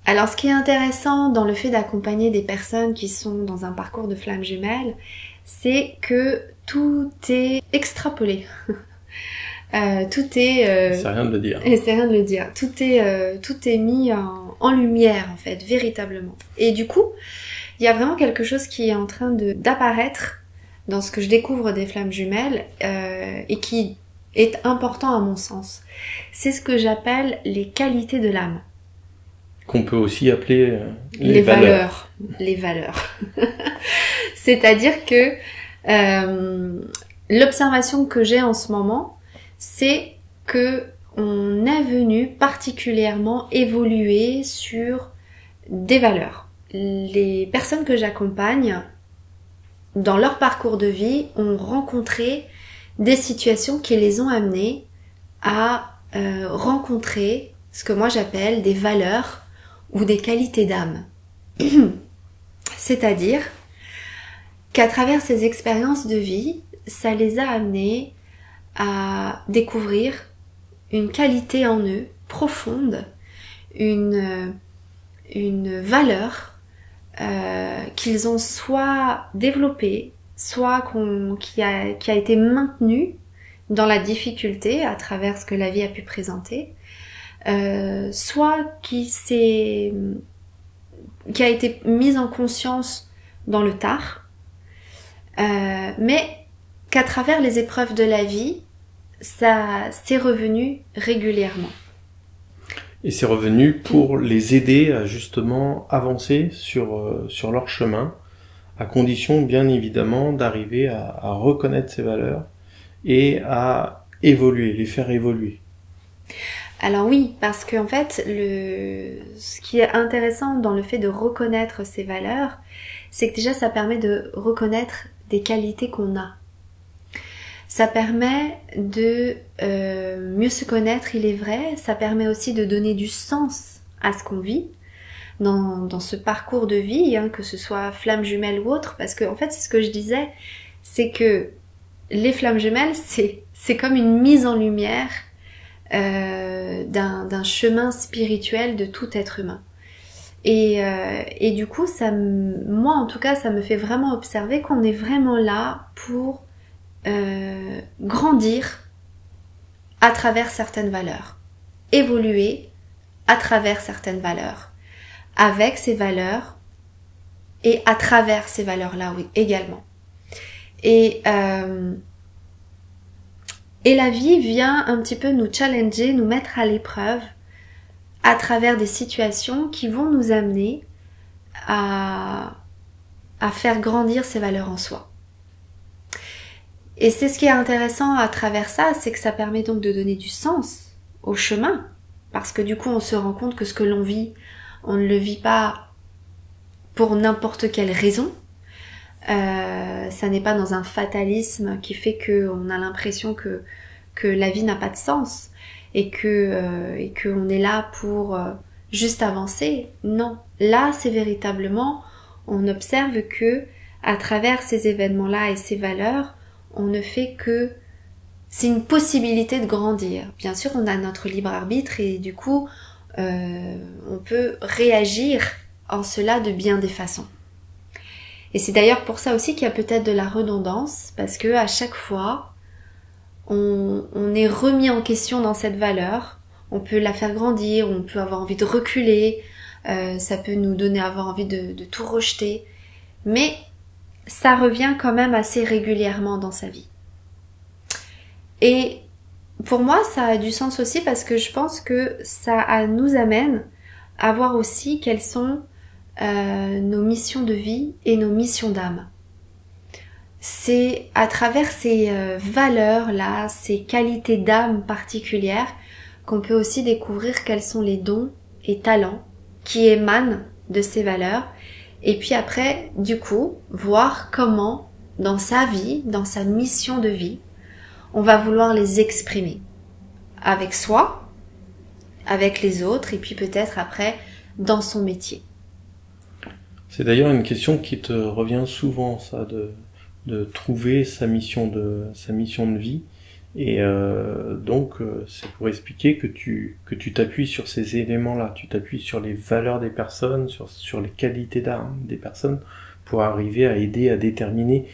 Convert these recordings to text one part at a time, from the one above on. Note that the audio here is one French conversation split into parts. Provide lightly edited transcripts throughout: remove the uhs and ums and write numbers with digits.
Alors, ce qui est intéressant dans le fait d'accompagner des personnes qui sont dans un parcours de flammes jumelles, c'est que tout est extrapolé. Tout est... c'est rien de le dire. Et c'est rien de le dire. Tout est mis en lumière, en fait, véritablement. Et du coup, il y a vraiment quelque chose qui est en train d'apparaître dans ce que je découvre des flammes jumelles et qui est important à mon sens. C'est ce que j'appelle les qualités de l'âme. Qu'on peut aussi appeler les valeurs. Les valeurs. C'est-à-dire que l'observation que j'ai en ce moment, c'est que on est venu particulièrement évoluer sur des valeurs. Les personnes que j'accompagne, dans leur parcours de vie, ont rencontré des situations qui les ont amenés à rencontrer ce que moi j'appelle des valeurs ou des qualités d'âme. C'est-à-dire qu'à travers ces expériences de vie, ça les a amenés à découvrir une qualité en eux profonde, une valeur qu'ils ont soit développée, soit qui a été maintenue dans la difficulté à travers ce que la vie a pu présenter, soit qui a été mise en conscience dans le tard, mais qu'à travers les épreuves de la vie, ça s'est revenu régulièrement. Et c'est revenu pour les aider à justement avancer sur leur chemin, à condition bien évidemment d'arriver à reconnaître ces valeurs et à évoluer, les faire évoluer. Alors oui, parce qu'en fait, ce qui est intéressant dans le fait de reconnaître ces valeurs, c'est que déjà ça permet de reconnaître des qualités qu'on a. Ça permet de mieux se connaître, il est vrai. Ça permet aussi de donner du sens à ce qu'on vit dans ce parcours de vie, hein, que ce soit flamme jumelle ou autre. Parce que en fait, c'est ce que je disais, c'est que les flammes jumelles, c'est comme une mise en lumière d'un chemin spirituel de tout être humain. Et du coup, moi en tout cas, ça me fait vraiment observer qu'on est vraiment là pour grandir à travers certaines valeurs, évoluer à travers certaines valeurs, avec ces valeurs et à travers ces valeurs-là, oui, également. Et la vie vient un petit peu nous challenger, nous mettre à l'épreuve à travers des situations qui vont nous amener à faire grandir ces valeurs en soi. Et c'est ce qui est intéressant à travers ça, c'est que ça permet donc de donner du sens au chemin. Parce que du coup, on se rend compte que ce que l'on vit, on ne le vit pas pour n'importe quelle raison. Ça n'est pas dans un fatalisme qui fait qu'on a l'impression que la vie n'a pas de sens et qu'on est là pour juste avancer. Non, là, c'est véritablement, on observe que à travers ces événements-là et ces valeurs, on ne fait que... C'est une possibilité de grandir. Bien sûr, on a notre libre arbitre et du coup, on peut réagir en cela de bien des façons. Et c'est d'ailleurs pour ça aussi qu'il y a peut-être de la redondance, parce que à chaque fois, on est remis en question dans cette valeur. On peut la faire grandir, on peut avoir envie de reculer, ça peut nous donner avoir envie de tout rejeter. Mais ça revient quand même assez régulièrement dans sa vie. Et pour moi, ça a du sens aussi parce que je pense que ça nous amène à voir aussi quelles sont nos missions de vie et nos missions d'âme. C'est à travers ces valeurs-là, ces qualités d'âme particulières, qu'on peut aussi découvrir quels sont les dons et talents qui émanent de ces valeurs. Et puis après, du coup, voir comment, dans sa vie, dans sa mission de vie, on va vouloir les exprimer. Avec soi, avec les autres, et puis peut-être après, dans son métier. C'est d'ailleurs une question qui te revient souvent, ça, de trouver sa mission de vie. Et donc, c'est pour expliquer que tu t'appuies sur ces éléments-là, tu t'appuies sur les valeurs des personnes, sur les qualités d'âme des personnes, pour arriver à aider à déterminer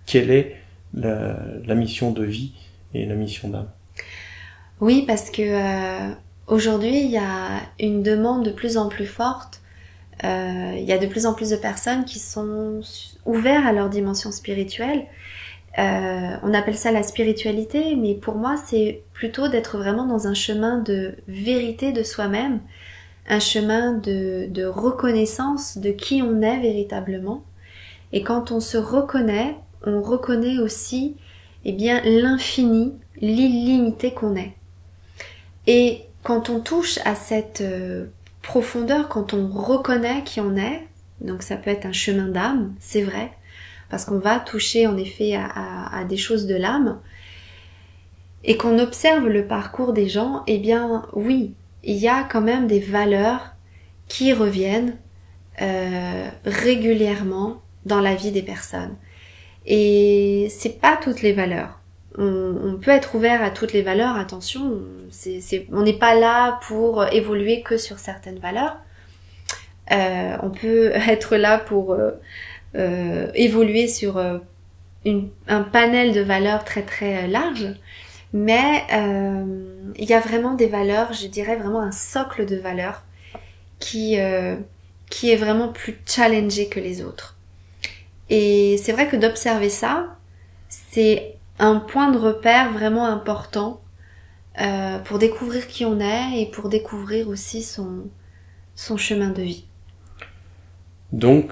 quelle est la mission de vie et la mission d'âme. Oui, parce que aujourd'hui, il y a une demande de plus en plus forte. Il y a de plus en plus de personnes qui sont ouvertes à leur dimension spirituelle. On appelle ça la spiritualité, mais pour moi, c'est plutôt d'être vraiment dans un chemin de vérité de soi-même, un chemin de reconnaissance de qui on est véritablement. Et quand on se reconnaît, on reconnaît aussi l'infini, l'illimité qu'on est. Et quand on touche à cette profondeur, quand on reconnaît qui on est, donc ça peut être un chemin d'âme, c'est vrai, parce qu'on va toucher en effet à des choses de l'âme, et qu'on observe le parcours des gens, oui, il y a quand même des valeurs qui reviennent régulièrement dans la vie des personnes. Et c'est pas toutes les valeurs. On peut être ouvert à toutes les valeurs, attention, on n'est pas là pour évoluer que sur certaines valeurs. On peut être là pour évoluer sur un panel de valeurs très très large, mais il y a vraiment des valeurs, je dirais vraiment un socle de valeurs qui est vraiment plus challengé que les autres. Et c'est vrai que d'observer ça, c'est un point de repère vraiment important pour découvrir qui on est et pour découvrir aussi son chemin de vie. Donc,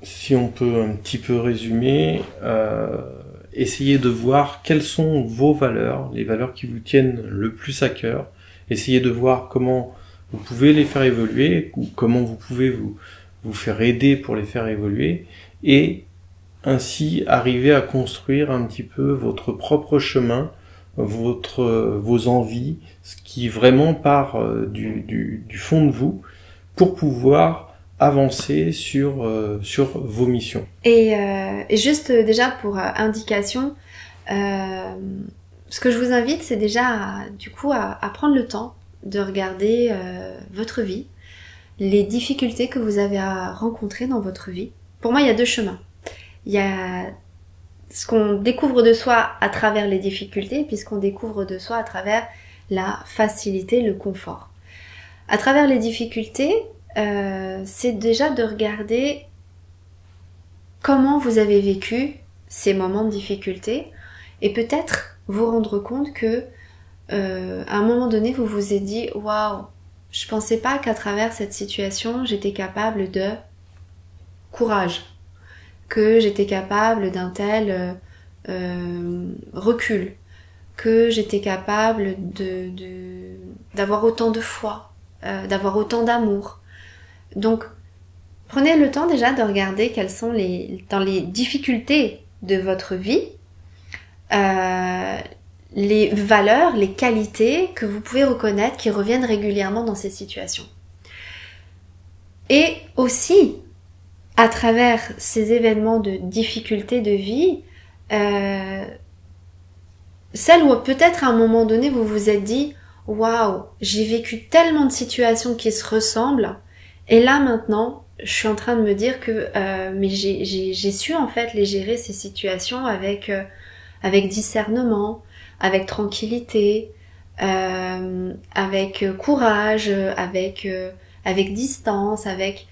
si on peut un petit peu résumer, essayez de voir quelles sont vos valeurs, les valeurs qui vous tiennent le plus à cœur. Essayez de voir comment vous pouvez les faire évoluer, ou comment vous pouvez vous faire aider pour les faire évoluer, et ainsi arriver à construire un petit peu votre propre chemin, vos envies, ce qui vraiment part du fond de vous, pour pouvoir avancer sur vos missions. Et juste déjà pour indication, ce que je vous invite, c'est déjà à prendre le temps de regarder votre vie, les difficultés que vous avez à rencontrer dans votre vie. Pour moi, il y a deux chemins. Il y a ce qu'on découvre de soi à travers les difficultés, puis ce qu'on découvre de soi à travers la facilité, le confort. À travers les difficultés, c'est déjà de regarder comment vous avez vécu ces moments de difficulté et peut-être vous rendre compte que à un moment donné, vous vous êtes dit « Waouh, je pensais pas qu'à travers cette situation, j'étais capable de courage, que j'étais capable d'un tel recul, que j'étais capable d'avoir autant de foi, d'avoir autant d'amour. » Donc, prenez le temps déjà de regarder quelles sont dans les difficultés de votre vie, les valeurs, les qualités que vous pouvez reconnaître qui reviennent régulièrement dans ces situations. Et aussi, à travers ces événements de difficultés de vie, celles où peut-être à un moment donné vous vous êtes dit « Waouh, j'ai vécu tellement de situations qui se ressemblent et là maintenant, je suis en train de me dire que mais j'ai su en fait les gérer ces situations avec discernement, avec tranquillité, avec courage, avec distance, avec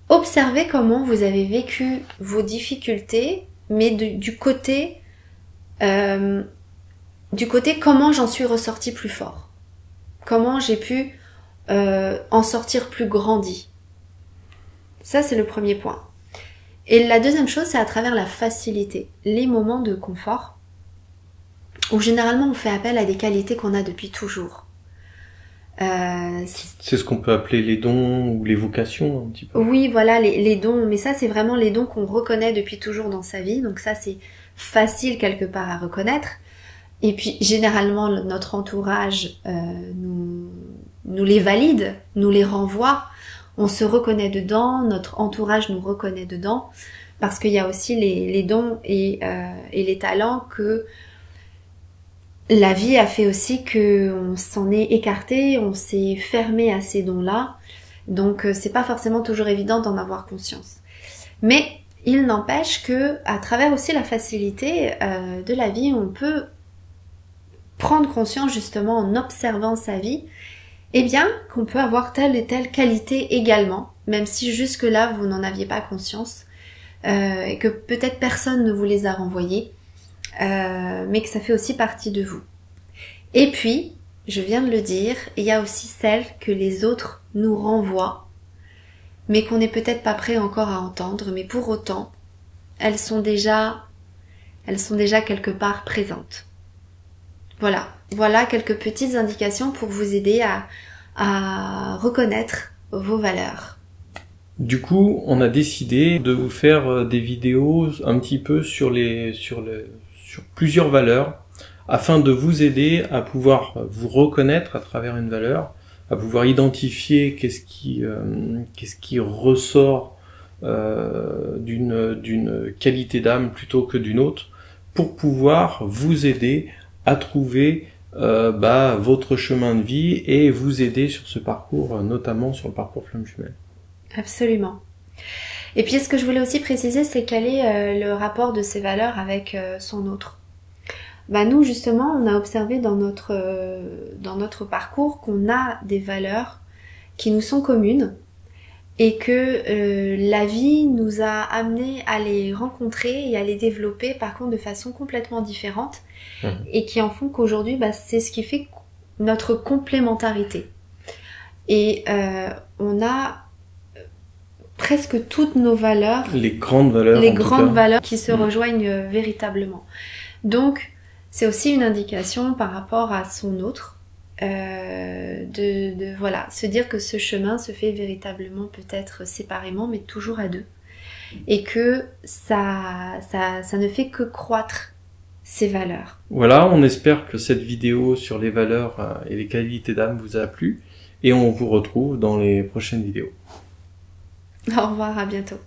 observer comment vous avez vécu vos difficultés, mais du côté comment j'en suis ressortie plus fort, comment j'ai pu en sortir plus grandi. Ça, c'est le premier point. Et la deuxième chose, c'est à travers la facilité, les moments de confort, où généralement on fait appel à des qualités qu'on a depuis toujours. C'est ce qu'on peut appeler les dons ou les vocations un petit peu. Oui, voilà, les dons, mais ça c'est vraiment les dons qu'on reconnaît depuis toujours dans sa vie, donc ça c'est facile quelque part à reconnaître. Et puis généralement notre entourage nous les valide, nous les renvoie, on se reconnaît dedans, notre entourage nous reconnaît dedans, parce qu'il y a aussi les dons et les talents que la vie a fait aussi que on s'en est écarté, on s'est fermé à ces dons-là. Donc c'est pas forcément toujours évident d'en avoir conscience. Mais il n'empêche que à travers aussi la facilité de la vie, on peut prendre conscience justement en observant sa vie, eh bien qu'on peut avoir telle et telle qualité également, même si jusque-là vous n'en aviez pas conscience, et que peut-être personne ne vous les a renvoyés, mais que ça fait aussi partie de vous. Et puis, je viens de le dire, il y a aussi celles que les autres nous renvoient, mais qu'on n'est peut-être pas prêt encore à entendre, mais pour autant, elles sont déjà quelque part présentes. Voilà quelques petites indications pour vous aider à reconnaître vos valeurs. Du coup, on a décidé de vous faire des vidéos un petit peu sur plusieurs valeurs, afin de vous aider à pouvoir vous reconnaître à travers une valeur, à pouvoir identifier qu'est-ce qui ressort d'une qualité d'âme plutôt que d'une autre, pour pouvoir vous aider à trouver votre chemin de vie et vous aider sur ce parcours, notamment sur le parcours Flamme Jumelle. Absolument. Et puis ce que je voulais aussi préciser, c'est quel est le rapport de ces valeurs avec son autre. Nous justement, on a observé dans notre parcours qu'on a des valeurs qui nous sont communes et que la vie nous a amené à les rencontrer et à les développer par contre de façon complètement différente et qui en font qu'aujourd'hui c'est ce qui fait notre complémentarité. Et on a presque toutes nos valeurs, les grandes valeurs qui se rejoignent véritablement. Donc c'est aussi une indication par rapport à son autre, se dire que ce chemin se fait véritablement peut-être séparément, mais toujours à deux. Et que ça ne fait que croître ces valeurs. Voilà, on espère que cette vidéo sur les valeurs et les qualités d'âme vous a plu. Et on vous retrouve dans les prochaines vidéos. Au revoir, à bientôt.